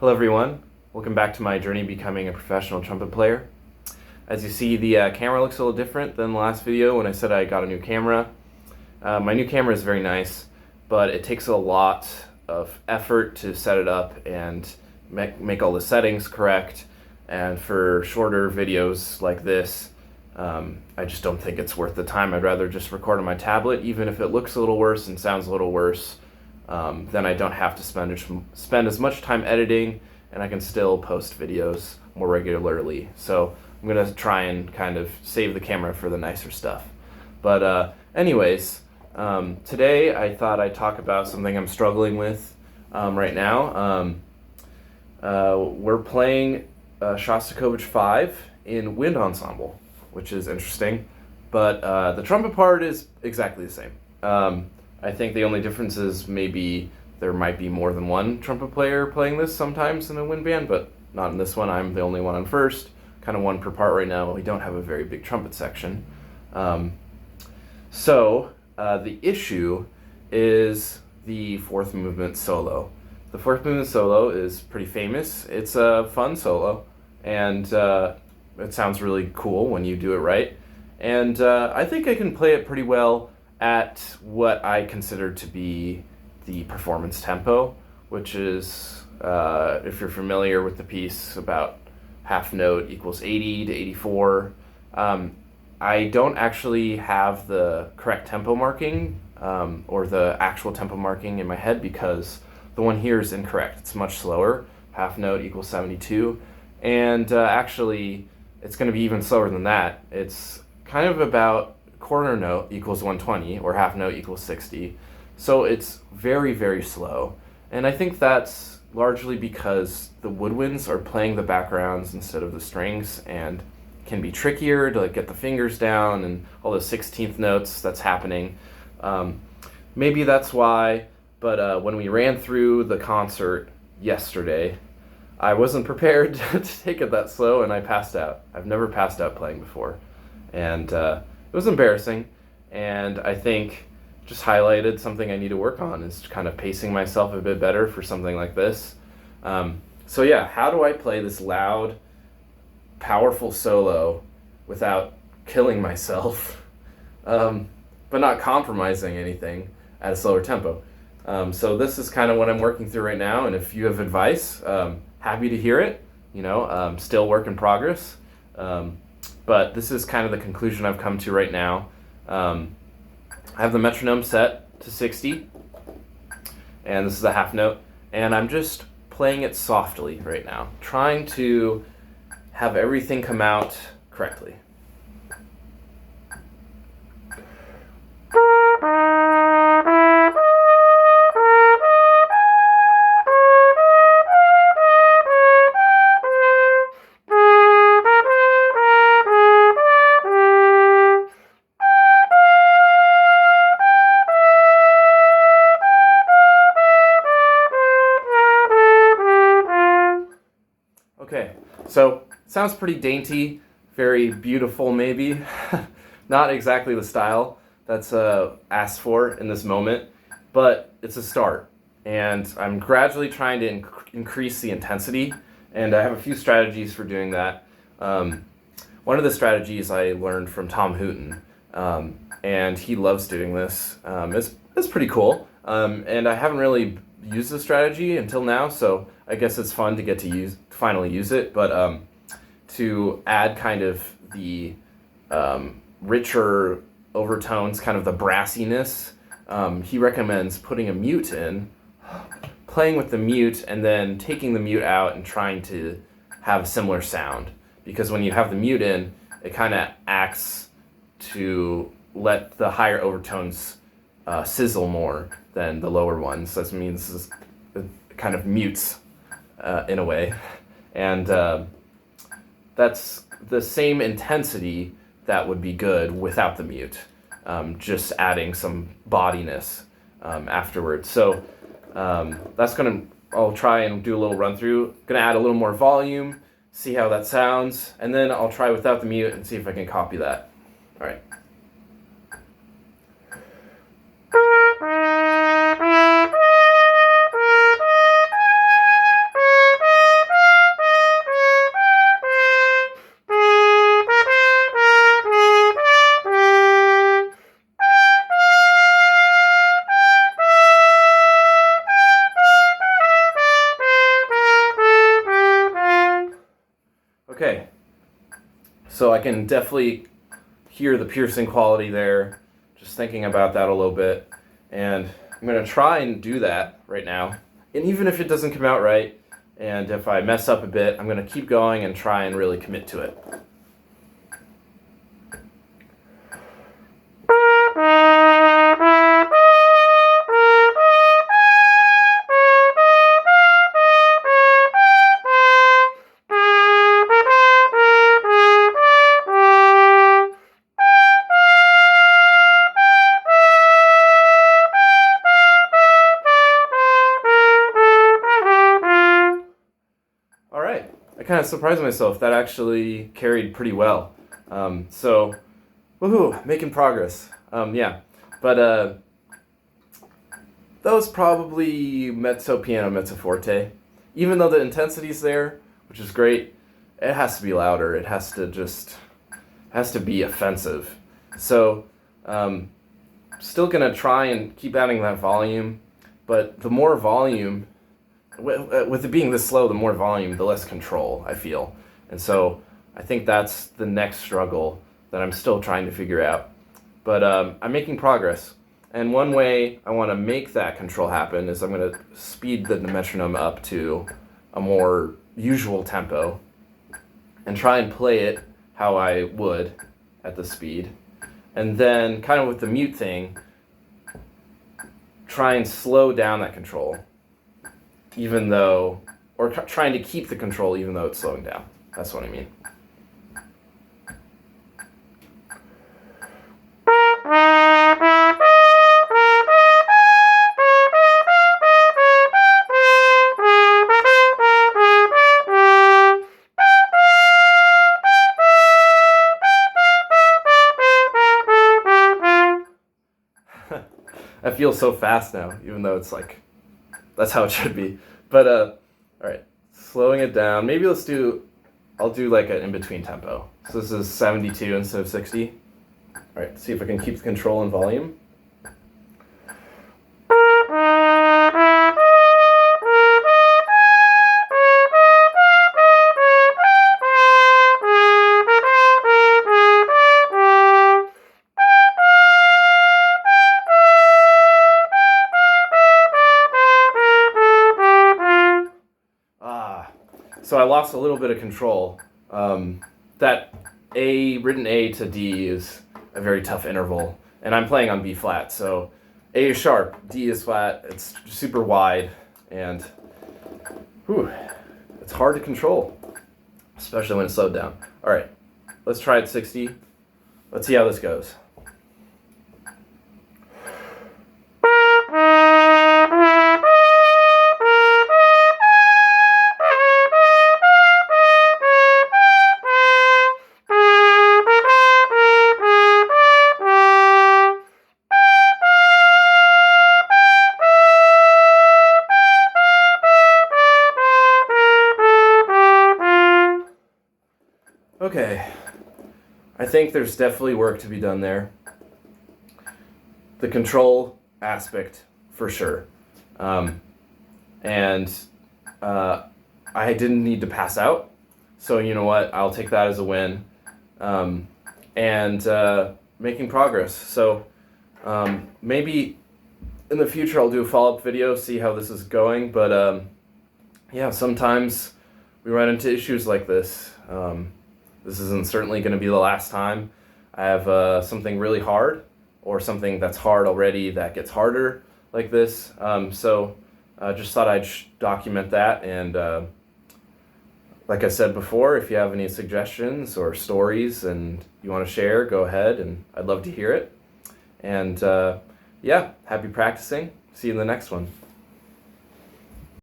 Hello everyone, welcome back to my journey becoming a professional trumpet player. As you see, the camera looks a little different than the last video when I said I got a new camera. My new camera is very nice, but it takes a lot of effort to set it up and make all the settings correct. And for shorter videos like this, I just don't think it's worth the time. I'd rather just record on my tablet, even if it looks a little worse and sounds a little worse. Then I don't have to spend as much time editing, and I can still post videos more regularly. So I'm gonna try and kind of save the camera for the nicer stuff. But anyways, today I thought I'd talk about something I'm struggling with right now. We're playing Shostakovich 5 in wind ensemble, which is interesting, but the trumpet part is exactly the same. I think the only difference is maybe there might be more than one trumpet player playing this sometimes in a wind band, but not in this one. I'm the only one on first, kind of one per part right now. We don't have a very big trumpet section. So the issue is the fourth movement solo. The fourth movement solo is pretty famous. It's a fun solo, and it sounds really cool when you do it right. And I think I can play it pretty well at what I consider to be the performance tempo, which is, if you're familiar with the piece, about half note equals 80 to 84. I don't actually have the correct tempo marking, or the actual tempo marking in my head, because the one here is incorrect. It's much slower. Half note equals 72. And actually, it's going to be even slower than that. It's kind of about quarter note equals 120, or half note equals 60. So it's very, very slow. And I think that's largely because the woodwinds are playing the backgrounds instead of the strings, and can be trickier to get the fingers down and all the 16th notes that's happening. Maybe that's why, but when we ran through the concert yesterday, I wasn't prepared to take it that slow, and I passed out. I've never passed out playing before. And it was embarrassing, and I think just highlighted something I need to work on, is kind of pacing myself a bit better for something like this. So yeah, how do I play this loud, powerful solo without killing myself, but not compromising anything at a slower tempo? So this is kind of what I'm working through right now, and if you have advice, happy to hear it. Still work in progress. But this is kind of the conclusion I've come to right now. I have the metronome set to 60, and this is a half note, and I'm just playing it softly right now, trying to have everything come out correctly. Okay, so sounds pretty dainty, very beautiful maybe. Not exactly the style that's asked for in this moment, but it's a start. And I'm gradually trying to increase the intensity, and I have a few strategies for doing that. One of the strategies I learned from Tom Hooten, and he loves doing this. It's pretty cool, and I haven't really used the strategy until now, so I guess it's fun to get to finally use it. But to add kind of the richer overtones, kind of the brassiness, he recommends putting a mute in, playing with the mute, and then taking the mute out and trying to have a similar sound. Because when you have the mute in, it kind of acts to let the higher overtones sizzle more than the lower ones. That means it kind of mutes in a way. And that's the same intensity that would be good without the mute, just adding some bodiness afterwards. So I'll try and do a little run through. Gonna add a little more volume, see how that sounds, and then I'll try without the mute and see if I can copy that. All right. Okay, so I can definitely hear the piercing quality there, just thinking about that a little bit. And I'm going to try and do that right now. And even if it doesn't come out right, and if I mess up a bit, I'm going to keep going and try and really commit to it. All right, I kind of surprised myself. That actually carried pretty well. So, woohoo, making progress. Yeah, but that was probably mezzo piano, mezzo forte. Even though the intensity's there, which is great, it has to be louder. It has to be offensive. So, still gonna try and keep adding that volume, but the more volume, with it being this slow, the more volume, the less control I feel. And so I think that's the next struggle that I'm still trying to figure out. But I'm making progress. And one way I want to make that control happen is I'm going to speed the metronome up to a more usual tempo and try and play it how I would at the speed. And then kind of with the mute thing, try and slow down that control. Even though, or trying to keep the control even though it's slowing down. That's what I mean. I feel so fast now, even though it's like, that's how it should be. But, all right, slowing it down. Maybe I'll do like an in-between tempo. So this is 72 instead of 60. All right, see if I can keep the control and volume. So I lost a little bit of control. That written A to D is a very tough interval, and I'm playing on B flat, so A is sharp, D is flat, it's super wide, and it's hard to control, especially when it's slowed down. All right, let's try at 60. Let's see how this goes. Okay, I think there's definitely work to be done there. The control aspect, for sure. And I didn't need to pass out, so you know what, I'll take that as a win. And making progress. So maybe in the future I'll do a follow-up video, see how this is going, but yeah, sometimes we run into issues like this. This isn't certainly going to be the last time. I have something really hard, or something that's hard already that gets harder like this. So just thought I'd document that. And like I said before, if you have any suggestions or stories and you want to share, go ahead, and I'd love to hear it. And yeah, happy practicing. See you in the next one.